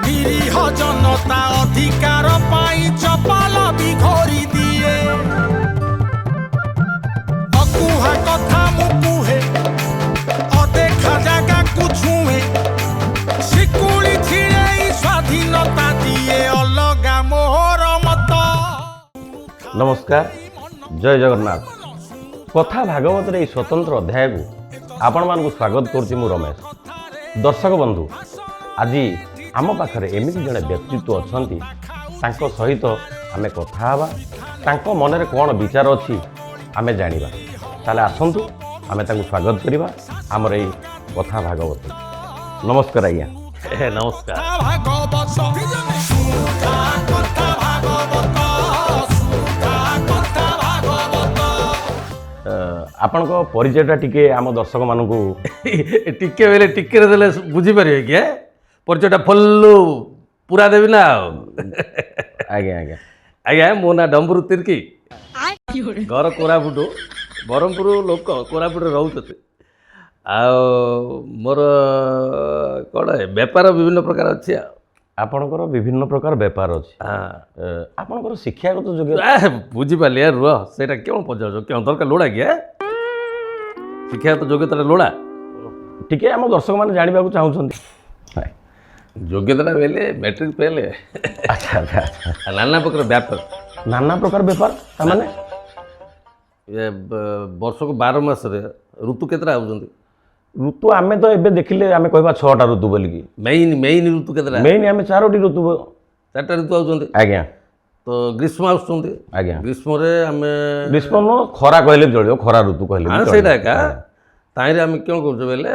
निरीह जनता अधिकार पाई चपल भी घोरी दिए अकुहा कथा मुकुहे अदेखा जगह कुछुए शिकुली छिड़े स्वाधीनता दिए अलगा मोहर मत। नमस्कार, जय जगन्नाथ। कथा भागवत रे स्वतंत्र अध्याय को आपण मान स्वागत करुच्ची मु रमेश। दर्शक बंधु, आज आम पाखरे एमती जड़े व्यक्तित्व अच्छा सहित आम कथा हवा, तांको मनरे कौन विचार अच्छी आम जानिबा। ताले आसंतु आम स्वागत करिबा आमर एई कथा भागवत। नमस्कार आज्ञा। नमस्कार। आपण परिचयटा टिके आम दर्शक मानू टिके बेले टिके देले बुझी पारे क्या परिचयटा फल्लु पूरा देवी ना। आज्ञा आज्ञा आज्ञा मो ना डम्बरू तिर्की घर कोरापुट ब्रह्मपुर लोक कोरापुट रोचे आ मोर कौन बेपार विभिन्न प्रकार अच्छी। आपणकर विभिन्न प्रकार बेपार अच्छी। आपणकर शिक्षागत योग्यता बुझीपारे रुह से क्यों पचार क्यों दरकार लोड़ा क्या शिक्षागत योग्यता लोड़ा टिके आम दर्शक मैंने जानवा चाहते योग्यता बेले मैट्रिक पेले। अच्छा अच्छा। नाना प्रकार व्यापार नाना प्रकार बेपार ताने ये वर्ष को 12 मास ऋतु केतरा आउछंती ऋतु आमे तो एबे देखिले आमे कहबा 6टा ऋतु बोलिकी मेन ऋतु केतरा मेन आमे 4टी ऋतु 4टा ऋतु आउछंती। आज्ञा तो ग्रीष्म आउछंती। आज्ञा ग्रीष्म रे आमे ग्रीष्म न खरा कहले चलियो खरा ऋतु कहले हां सेटा का ताइरे आमे क्यों करछ बेले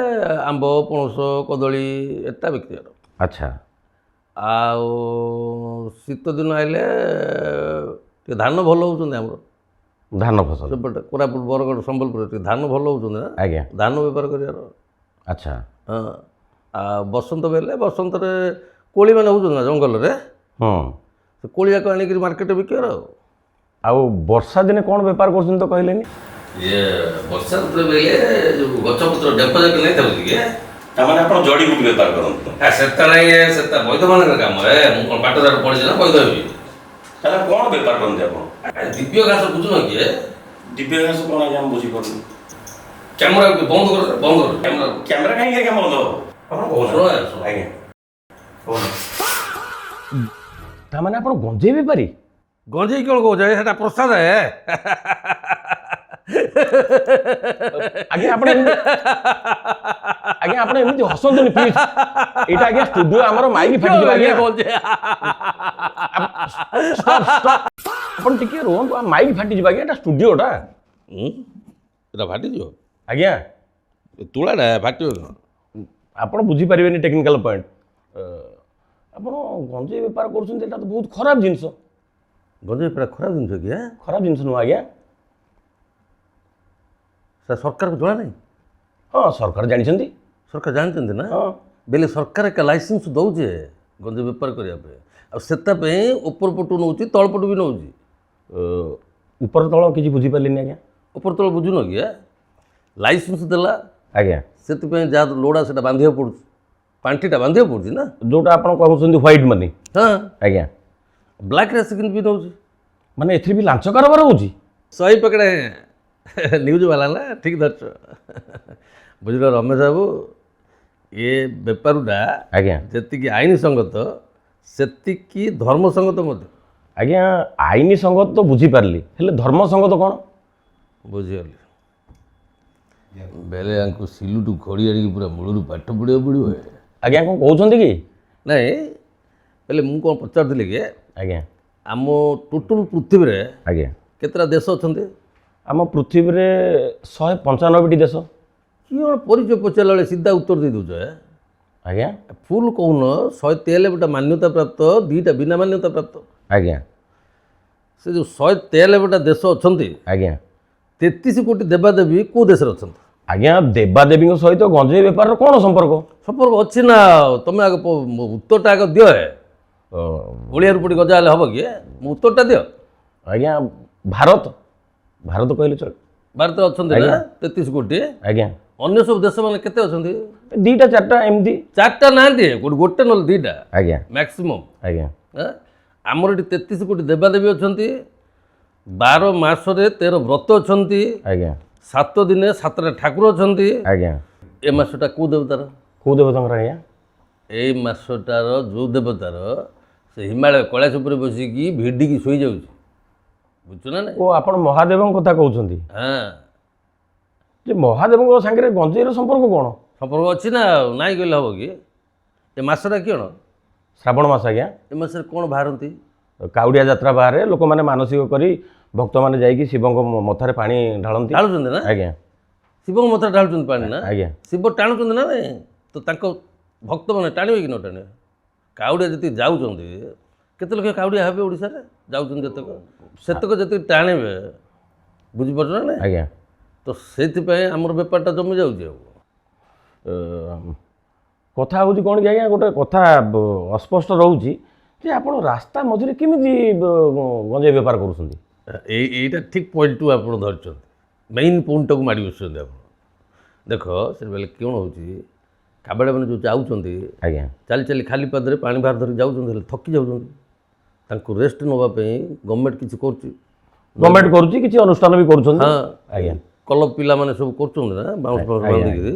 आंब पणस कदली एटा बिक्री। अच्छा। आ शीत दिन आइले धान भल होउछंती हमरो धान फसल सेपटे कोरापुट बरगढ़ संबलपुर धान भल होउछंती ना। आज्ञा धान बेपार करियार। अच्छा। हाँ आ बसंत बेले बसंत रे कोली माने होउछन ना जंगल रे से कोली जाक आनी कि मार्केट बिकियार। आउ वर्षा दिने कोन बेपार करछन तो कहलेनी ये वर्षा ऋतु बेले जो गछ पत्र डेप जाक नै थाउ कि तामाने आपण जड़ी बूटी बेपार करन। आ सेता नै सेता वैध माने काम है मु कोन पाटदार पड़ी ना वैध हेबी ताला कोन बेपार करन आपण दिव्य घास बुझुन कि दिव्य घास कोन आज हम बुझी पड़न। कैमरा बंद कर कैमरा कैमरा काहे के बंद हो आपण सुनो आज्ञा तामाने आपण गंजे बेपारी गंजे क्यों को जाए सेटा प्रसाद है। आज्ञा आपण आज्ञा आपण एमती हसंतुनी प्लीज एटा आज्ञा स्टूडियो हमरो माइक फाटी जबा आज्ञा बोल जे स्टॉप स्टॉप आपण टिके रोहन माइक फाटी जबा आज्ञा एटा स्टूडियोटा एटा फाटी दियो आज्ञा तुलाडा फाटी आपण बुझी परिबेनी टेक्निकल पॉइंट आपण गंजे व्यापार करछन एटा तो बहुत खराब जिंस गंजे पूरा खराब जिनस कि खराब जिंस नु आज्ञा सरकार को जଣା नहीं। हाँ सरकार जानिछंती सरकार जानते ना। हाँ बेले सरकार का लाइसेंस दौजे गंजे बेपार करने आ से ऊपर पटू नौ तल पटू भी नौ ऊपर तल किसी बुझी पारे आज्ञा ऊपर तल बुझुन कि लाइसेंस देला आज्ञा से जहाँ लोड़ा से बांधा पड़ू पांठीटा बांधा पड़ू ना जोटा आपण कहउछंती व्हाइट मनी। हाँ आज्ञा ब्लैक रे सेकेंड भी नौ माने एथि भी लांच कारोबार होउची सही पकड़े न्यूज वाला ना ठीक धरछ बुझल रमेश बाबू ये बेपारुटा आज्ञा जी आईन संगत से धर्म संगत मत आज्ञा आईनी संगत तो बुझी पारली हेले धर्म संगत कौन बुझीगली बेले या सिलुटू घड़ी आड़ी पूरा मूलू पाठ पढ़ा पड़ो। आज्ञा कौन कहउछंती कि नाई बेले मु कौन पचार कि आज्ञा आम टोटल पृथ्वी रे आज्ञा केतरा देश अच्छा आम पृथ्वी रे 195टी देश किए परिचय पचारा बेले सीधा उत्तर दे दौच आज्ञा फुल कौन 193टा मान्यता प्राप्त 2टा बिना मान्यता प्राप्त आज्ञा से जो 193टा देश अच्छा आज्ञा 33 कोटी देवादेवी को देश अच्छा आज्ञा देवादेवी सहित गंजे बेपार कौन संपर्क अच्छी ना तुम आगे उत्तरटा आगे दियो है ओडिया पड़ी गजा हम कि उत्तरटा दियो आज्ञा भारत कहले चल भारत अच्छा 33 कोटी आज्ञा ଅନ୍ୟ ସବୁ ଦେଶ ମାନେ କେତେ ଅଛନ୍ତି? 2ଟା 4ଟା ଏମିତି। 4ଟା ନାହାନ୍ତି, ଗୋଟେ ନହେଲେ 2ଟା ଆଜ୍ଞା ମ୍ୟାକ୍ସିମମ୍। ଆଜ୍ଞା ଆମର ଏଠି 33 କୋଟି ଦେବାଦେବୀ ଅଛନ୍ତି, 12 ମାସରେ 13 ବ୍ରତ ଅଛନ୍ତି, ଆଜ୍ଞା 7 ଦିନେ 7ଟା ଠାକୁର ଅଛନ୍ତି। ଆଜ୍ଞା। ଏ ମାସଟା କେଉଁ ଦେବତାର? କୋଉ ଦେବତାଙ୍କର ଆଜ୍ଞା? ଏଇ ମାସଟାର ଯେଉଁ ଦେବତାର ସେ ହିମାଳୟ କୈଳାସ ଉପରେ ବସିକି ଭିଡ଼ିକି ଶୋଇଯାଉଛି, ବୁଝୁଛ ନା ନାଇଁ? ଓ ଆପଣ ମହାଦେବଙ୍କ କଥା କହୁଛନ୍ତି? ହଁ, ଯେ ମହାଦେବଙ୍କ ସାଙ୍ଗରେ ଗଞ୍ଜେଇର ସମ୍ପର୍କ କ'ଣ? ସମ୍ପର୍କ ଅଛି ନା, ଆଉ ନାଇଁ କହିଲେ ହେବ କି? ଏ ମାସଟା କ'ଣ? ଶ୍ରାବଣ ମାସ ଆଜ୍ଞା। ଏ ମାସରେ କ'ଣ ବାହାରନ୍ତି? କାଉଡ଼ିଆ ଯାତ୍ରା ବାହାରେ ଲୋକମାନେ ମାନସିକ କରି ଭକ୍ତମାନେ ଯାଇକି ଶିବଙ୍କ ମଥାରେ ପାଣି ଢାଳନ୍ତି। ଢାଳୁଛନ୍ତି ନା? ଆଜ୍ଞା ଶିବଙ୍କ ମତରେ ଢାଳୁଛନ୍ତି ପାଣି ନା? ଆଜ୍ଞା। ଶିବ ଟାଣୁଛନ୍ତି ନା ନାଇଁ? ତ ତାଙ୍କ ଭକ୍ତମାନେ ଟାଣିବେ କି ନ ଟାଣିବେ? କାଉଡ଼ିଆ ଯେତିକି ଯାଉଛନ୍ତି, କେତେ ଲକ୍ଷ କାଉଡ଼ିଆ ହେବେ ଓଡ଼ିଶାରେ ଯାଉଛନ୍ତି ଯେତେକ, ସେତକ ଯେତିକି ଟାଣିବେ, ବୁଝିପାରୁଛ ନା ନାଇଁ? ଆଜ୍ଞା। ତ ସେଇଥିପାଇଁ ଆମର ବେପାରଟା ଜମି ଯାଉଛି। ଆଉ କଥା ହେଉଛି କ'ଣ କି ଆଜ୍ଞା, ଗୋଟେ କଥା ଅସ୍ପଷ୍ଟ ରହୁଛି ଯେ ଆପଣ ରାସ୍ତା ମଝିରେ କେମିତି ଗଞ୍ଜେଇ ବେପାର କରୁଛନ୍ତି? ଏଇଟା ଠିକ୍ ପଏଣ୍ଟକୁ ଆପଣ ଧରିଛନ୍ତି, ମେଇନ୍ ପଏଣ୍ଟଟାକୁ ମାଡ଼ି ବସୁଛନ୍ତି ଆପଣ। ଦେଖ ସେବେଳେ କ'ଣ ହେଉଛି, କାବାଡ଼ିମାନେ ଯେଉଁ ଯାଉଛନ୍ତି ଆଜ୍ଞା ଚାଲି ଚାଲି ଖାଲି ପାଦରେ ପାଣି ବାହାର ଧରିକି ଯାଉଛନ୍ତି, ହେଲେ ଥକି ଯାଉଛନ୍ତି। ତାଙ୍କୁ ରେଷ୍ଟ ନେବା ପାଇଁ ଗଭର୍ଣ୍ଣମେଣ୍ଟ କିଛି କରୁଛି, ଗଭର୍ଣ୍ଣମେଣ୍ଟ କରୁଛି, କିଛି ଅନୁଷ୍ଠାନ ବି କରୁଛନ୍ତି। ହଁ ଆଜ୍ଞା। କ୍ଲବ୍ ପିଲାମାନେ ସବୁ କରୁଛନ୍ତି ନା, ବାଉଁଶ ଫାଉଁଶ ବାନ୍ଧିକିରି।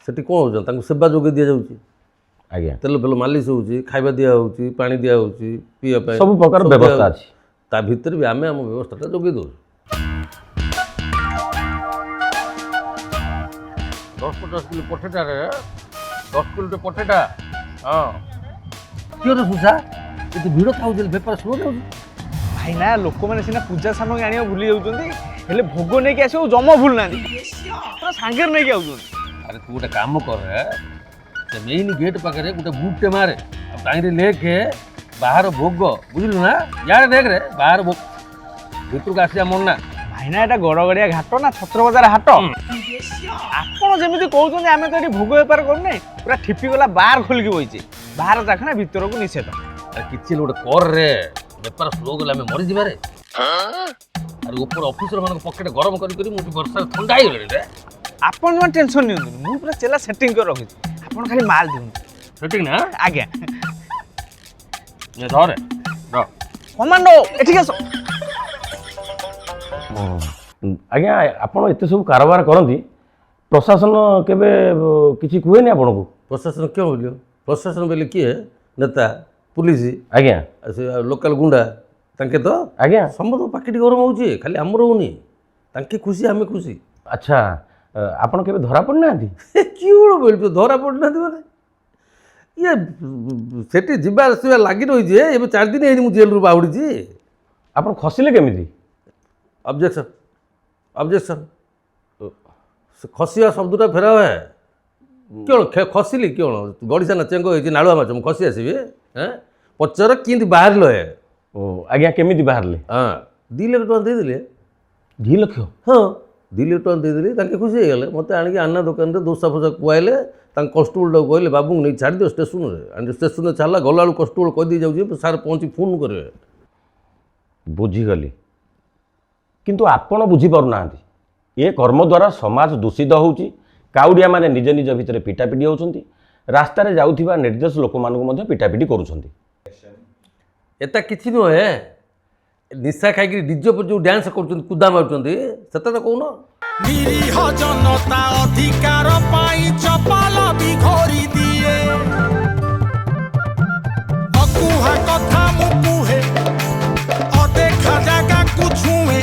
ସେଠି କ'ଣ ହେଉଛି, ତାଙ୍କୁ ସେବା ଯୋଗାଇ ଦିଆଯାଉଛି, ଆଜ୍ଞା ତେଲ ଫେଲ ମାଲିସ ହେଉଛି, ଖାଇବା ଦିଆହେଉଛି, ପାଣି ଦିଆହେଉଛି, ପିଇବା ପାଇଁ ସବୁ ପ୍ରକାର ବ୍ୟବସ୍ଥା ଅଛି। ତା ଭିତରେ ବି ଆମେ ଆମ ବ୍ୟବସ୍ଥାଟା ଯୋଗାଇ ଦେଉଛୁ। 10-50 କିଲୋ ପଠେଟାରେ 10 କିଲୋ ପଠେଟା। ହଁ କିଏ ସୁଷା ଏତେ ଭିଡ଼ ଥାଉଛି, ବେପାର ସ୍ଲୋ ଯାଉଛି। ଭାଇନା ଲୋକମାନେ ସିନା ପୂଜା ସାମଗ୍ରୀ ଆଣିବା ଭୁଲି ଯାଉଛନ୍ତି, ହେଲେ ଭୋଗ ନେଇକି ଆସିବାକୁ ଜମା ଭୁଲ ନାହାନ୍ତି, ପୁରା ସାଙ୍ଗରେ ନେଇକି ଆଉଛନ୍ତି। ଆରେ ତୁ ଗୋଟେ କାମ କରେ, ସେ ମେଇନ୍ ଗେଟ୍ ପାଖରେ ଗୋଟେ ବୁଟ୍ଟେ ମାରେ, ଆଉ ତାହିଁରେ ଲେଖେ ବାହାର ଭୋଗ, ବୁଝିଲୁ ନା? ଇଆଡ଼େ ଦେଖରେ ବାହାର ଭୋଗ, ଭିତରକୁ ଆସିବା ମନା। ଭାଇନା ଏଟା ଗଡ଼ଗଡ଼ିଆ ଘାଟ ନା ଛତ୍ରବଜାର ହାଟ? ଆପଣ ଯେମିତି କହୁଛନ୍ତି ଆମେ ତ ଏଠି ଭୋଗ ବେପାର କରୁନେ, ପୁରା ଠିପିଗଲା ବାହାର ଖୋଲିକି ବଇଛି, ବାହାର ଚାଖଣା ଭିତରକୁ ନିଷେଧ। ଆରେ କିଛି ଗୋଟେ କରରେ, ବେପାର ସ୍ଲୋ ଗଲେ ଆମେ ମରିଯିବାରେ। ଆରେ ଉପର ଅଫିସର ମାନଙ୍କ ପକେଟ ଗରମ କରି ମୁଁ ବର୍ଷାରେ ଥଣ୍ଡା ହେଇଗଲିଣି ରେ। ଆପଣ ଜମା ଟେନସନ୍ ନିଅନ୍ତୁନି, ମୁଁ ପୁରା ଚେଲା ସେଟିଂ କରି ରଖିଛି, ଆପଣ ଖାଲି ମାଲ ଦିଅନ୍ତୁ। ସେଠିକ ନା? ଆଜ୍ଞା। ଧରେ କମାଣ୍ଡୋ ଏଠିକି ଆସ। ଆଜ୍ଞା ଆପଣ ଏତେ ସବୁ କାରବାର କରନ୍ତି, ପ୍ରଶାସନ କେବେ କିଛି କୁହେନି ଆପଣଙ୍କୁ? ପ୍ରଶାସନ କେଉଁ ବୋଲିବ? ପ୍ରଶାସନ ବୋଲେ କିଏ? ନେତା, ପୁଲିସ, ଆଜ୍ଞା ସେ ଲୋକାଲ ଗୁଣ୍ଡା, ତାଙ୍କେ ତ ଆଜ୍ଞା ସମସ୍ତଙ୍କ ପାକେଟି ଗରମ ହେଉଛି, ଖାଲି ଆମର ହେଉନି। ତାଙ୍କେ ଖୁସି, ଆମେ ଖୁସି। ଆଚ୍ଛା ଆପଣ କେବେ ଧରା ପଡ଼ିନାହାନ୍ତି? କିଏ କ'ଣ ବୋଲଛୁ ଧରା ପଡ଼ିନାହାନ୍ତି ମାନେ? ଇଏ ସେଠି ଯିବା ଆସିବା ଲାଗି ରହିଛି। ଏବେ 4 ଦିନ ହେଇନି ମୁଁ ଜେଲରୁ ବାହୁଡ଼ିଛି। ଆପଣ ଖସିଲେ କେମିତି? Objection objection. ସେ ଖସିବା ଶବ୍ଦଟା ଫେରା ହୁଏ। କ'ଣ ଖସିଲି କ'ଣ? ଗଡ଼ିଶା ନା ଚେଙ୍ଗ ହେଇଛି ନାଳୁଆ ମାଛ, ମୁଁ ଖସି ଆସିବି? ପଚାର କେମିତି ବାହାରିଲ? ଓ ଆଜ୍ଞା କେମିତି ବାହାରିଲେ? ହଁ 2 ଲକ୍ଷ ଟଙ୍କା ଦେଇଦେଲେ। 2 ଲକ୍ଷ? ହଁ 2 ଲକ୍ଷ ଟଙ୍କା ଦେଇଦେଲି, ତାଙ୍କେ ଖୁସି ହେଇଗଲେ। ମୋତେ ଆଣିକି ଆନା ଦୋକାନରେ ଦୋସା ଫୋସା ଖୁଆଇଲେ। ତାଙ୍କ କନଷ୍ଟେବଳଟାକୁ କହିଲେ ବାବୁଙ୍କୁ ନେଇ ଛାଡ଼ିଦିଅ ଷ୍ଟେସନରେ। ଷ୍ଟେସନରେ ଛାଡ଼ିଲା, ଗଲାବେଳକୁ କନଷ୍ଟେବଳ କହିଦେଇ ଯାଉଛି ସାର୍ ପହଞ୍ଚି ଫୋନ୍ କରିବେ। ବୁଝିଗଲି, କିନ୍ତୁ ଆପଣ ବୁଝିପାରୁନାହାନ୍ତି ଏ କର୍ମ ଦ୍ୱାରା ସମାଜ ଦୂଷିତ ହେଉଛି। କାଉଡ଼ିଆମାନେ ନିଜ ନିଜ ଭିତରେ ପିଟାପିଟି ହେଉଛନ୍ତି, ରାସ୍ତାରେ ଯାଉଥିବା ନିର୍ଦ୍ଦୋଷ ଲୋକମାନଙ୍କୁ ମଧ୍ୟ ପିଟାପିଟି କରୁଛନ୍ତି। ଏଟା କିଛି ନୁହେଁ, ନିଶା ଖାଇକି ଡିଜେ ଉପରେ ଯେଉଁ ଡ୍ୟାନ୍ସ କରୁଛନ୍ତି, କୁଦା ମାରୁଛନ୍ତି, ସେଟା ତ କହୁନ? ନିରୀହ ଜନତା ଅଧିକାର ପାଇଁ ଚପଲ ବି ଘୋରି ଦିଏ। ଅକୁହା କଥା ମୁଁ କୁହେ, ଅଦେଖା ଜାଗାକୁ ଛୁଏଁ।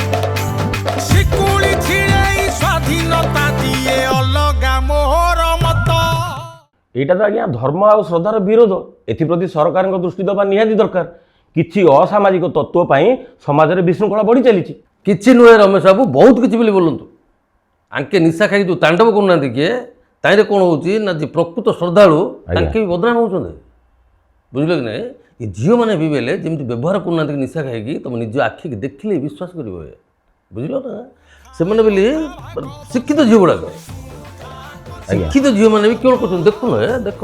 ଶିକୁଳି ଛିଡ଼େଇ ସ୍ୱାଧୀନତା ଦିଏ ଅଲଗା ମୋହର ମତ। ଏଇଟା ତ ଆଜ୍ଞା ଧର୍ମ ଆଉ ଶ୍ରଦ୍ଧାର ବିରୋଧ। ଏଥିପ୍ରତି ସରକାରଙ୍କ ଦୃଷ୍ଟି ଦେବା ନିହାତି ଦରକାର। କିଛି ଅସାମାଜିକ ତତ୍ତ୍ୱ ପାଇଁ ସମାଜରେ ବିଶୃଙ୍ଖଳା ବଢ଼ି ଚାଲିଛି। କିଛି ନୁହେଁ ରମେଶ ବାବୁ, ବହୁତ କିଛି ବୋଲି ବୋଲନ୍ତୁ। ଆଙ୍କେ ନିଶା ଖାଇକି ଯେଉଁ ତାଣ୍ଡବ କରୁନାହାନ୍ତି କିଏ, ତାହିଁରେ କ'ଣ ହେଉଛି ନା ଯେ ପ୍ରକୃତ ଶ୍ରଦ୍ଧାଳୁ ତାଙ୍କେ ବି ବଦନାମ ହେଉଛନ୍ତି, ବୁଝିଲ କି ନାହିଁ? ଏ ଝିଅମାନେ ବି ବେଲେ ଯେମିତି ବ୍ୟବହାର କରୁନାହାନ୍ତି ନିଶା ଖାଇକି, ତୁମେ ନିଜ ଆଖିକି ଦେଖିଲେ ବିଶ୍ୱାସ କରିବ, ବୁଝିଲ ନା? ସେମାନେ ବୋଲି ଶିକ୍ଷିତ ଝିଅ ଗୁଡ଼ାକ, ଶିକ୍ଷିତ ଝିଅମାନେ ବି କ'ଣ କରୁଛନ୍ତି ଦେଖୁନ, ଦେଖ।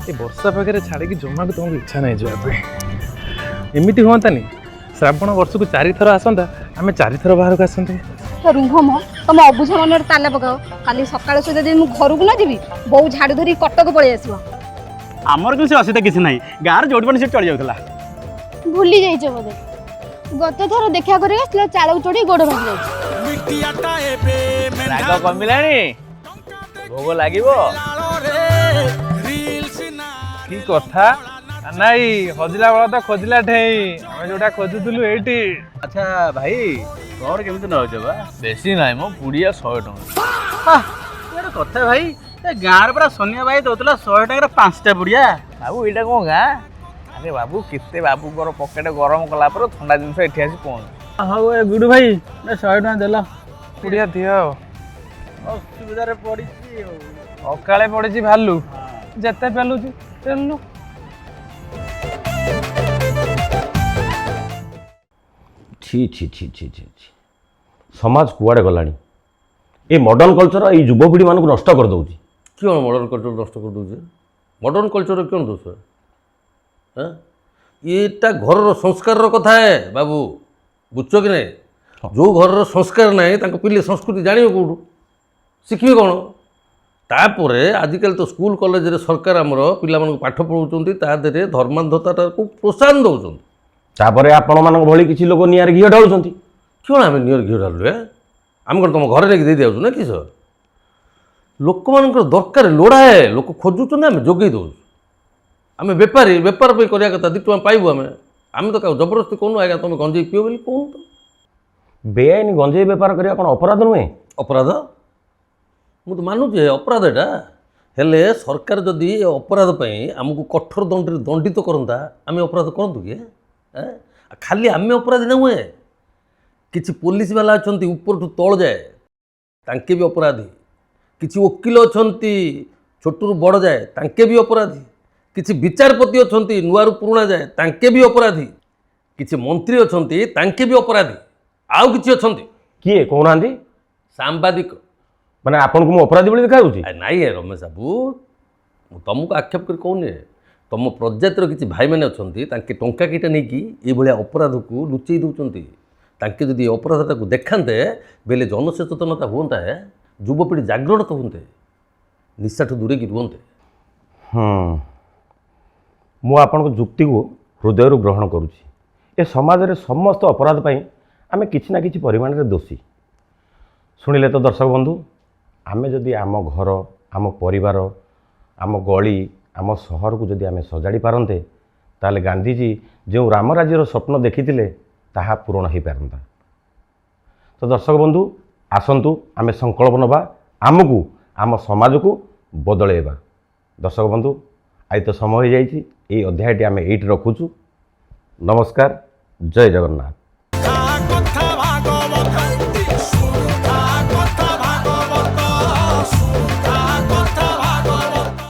ଏ ବର୍ଷା ପାଖରେ ଛାଡ଼ିକି ଜମାକୁ ତୁମକୁ ଇଚ୍ଛା ନାହିଁ ଯିବା ପାଇଁ। ଏମିତି ହୁଅନ୍ତାନି, ଶ୍ରାବଣ ବର୍ଷକୁ 4 ଥର ଆସନ୍ତା, ଆମେ 4 ଥର ବାହାରକୁ ଆସନ୍ତେ। रुह म तुम अबुझ मन ताला पकाओ काली सकाळ सुधा दिन मु घर को ना जीवी बो झाड़ू धरी कटक पळै आसीबो आमर किसी असुविधा किसी ना गाँव जोटी पड़े चली जाऊला भूली जाइछ बोधे गत थर देखा करे आसलो चाळू चोड़ी गोड़ भाग जाइछ मिटियाटा एबे राग कमिलानी भोग लागिबो मेलाଳରେ ରିଲ୍ସ ନା की कथा नाई हजिला बेला तो खोजिला ठेई आमे जोटा खोजुथुलु एठी अच्छा भाई तोर केमिति नउछ बा बेसी नाइ मो पुड़िया 100 टका एटा कथा भाई ए गाँव पूरा सोनिया भाई दउतला 100 टका रे 5टा पुड़िया बाबू एटा को गाँ अरे बाबू केते बाबू कर पकेट गरम कला पर ठंडा जिंस एठी आसी पहुंच हाउ ए गुडू भाई 100 टका देला पुड़िया दियो असुविधा रे पड़ीची अकाले पड़िछि भालु जेते पेलुछि पेलु छी छी छी छी छी छी समाज कुआड़े गलानी ए मॉडर्न कल्चर ये युवपीढ़ी मानक नष्ट कर दउछि क्यों मॉडर्न कल्चर नष्ट कर दूचे मॉडर्न कल्चर क्यों दोष हाँ येटा घर संस्कार कथा है बाबू बुझ कि नहीं जो घर संस्कार ना पिले संस्कृति जान कौटू शिखे कौन तापर आजिकल तो स्कूल कॉलेज रे सरकार आमर पिला पाठ पढ़ाऊँ तादे धर्मांधता को प्रोत्साहन दौरान तापरे आपण मानक भली किछि लोक नियार घिଅ ढाळुछंती क्यों आम नियर घी ढालु आम कौन तुम घर लेकिन दे दिया ना किस लोक मान दरकार लोड़ा है लोक खोजुन आम जोगे दौर आम बेपारी बेपार करवा कथा 2 टଙ୍କା पाइबू आम आम तो जबरदस्ती कहूँ आज्ञा तुम गंजेई पिओ बोली कहूँ तो बेआईन गंजेई बेपार करिया कोन अपराध नुहे अपराध मु तो मानुचे अपराध एटा हेले सरकार जदि अपराध पे आमको कठोर दंडित करता आम अपराध करूँ कि खाली आम अपराधी ना हुए किसी पुलिस वाला अच्छा ऊपर ठू तल जाए तांके भी अपराधी किसी वकिल अच्छा छोटू बड़ जाए तांके भी अपराधी किसी विचारपति अच्छा नुआरू पुराणा जाए तांके भी अपराधी किसी मंत्री अच्छा तांके भी अपराधी आउ किसी अच्छा किए कहूनांती सांबादिक माने आपन को मु अपराधी बोली देखा होउची नाई रमेश बाबू तुमको आक्षेप कर कहूनी तुम प्रजातिर किसी भाई मैंने अच्छा टंका कईटा नहीं कि ये अपराध को लुचई दौरान तांके जदि अपराधता को देखाते बेले जनसचेतनता हुंता है युवपीढ़ी जागृत होते निशाठू दूरे की रुहते मु आपन को जुक्ति को हृदय ग्रहण करुची ए समाज रे समस्त अपराध पई आमे किछि ना किछि परिमाण रे दोषी शुणिले तो दर्शक बंधु आमे जदि आम घर आम परिवार आम गली आम सहर को जदि आमे सजाड़ी पारंते ताले गांधीजी जो राम राज्यर स्वप्न देखिथिले ताहा पूरण हो पारंता तो दर्शक बंधु आसंतु आमे संकल्प नबा आमको आम समाज को बदलेबा दर्शक बंधु आज तो समय हो जाइए ये अध्यायटी आमे एइट रखुचु नमस्कार जय जगन्नाथ।